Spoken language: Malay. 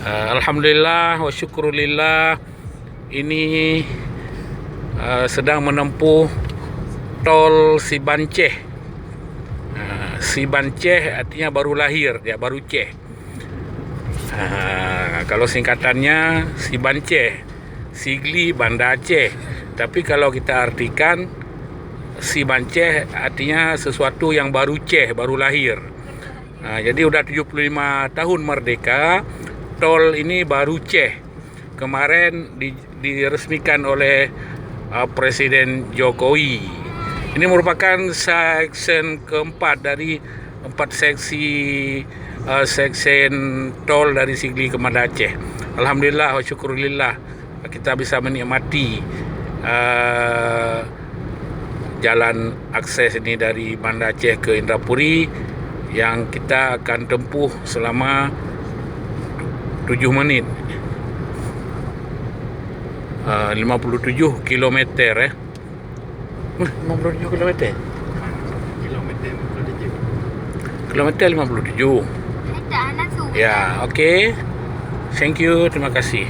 Alhamdulillah wa syukurillah, ini sedang menempuh tol Sibanceh. Sibanceh artinya baru lahir, dia baru Ceh. Kalau singkatannya Sibanceh, Sigli Banda Aceh. Tapi kalau kita artikan Sibanceh artinya sesuatu yang baru Ceh, baru lahir. Jadi udah 75 tahun merdeka, tol ini baru Ceh. Kemarin diresmikan oleh Presiden Jokowi. Ini merupakan seksi keempat dari 4 seksi tol dari Sigli ke Banda Aceh. Alhamdulillah wa syukurillah, kita bisa menikmati jalan akses ini dari Banda Aceh ke Indrapuri yang kita akan tempuh selama 7 menit. 57 km 57 km. Kilometer 57. Ya, okey. Thank you, terima kasih.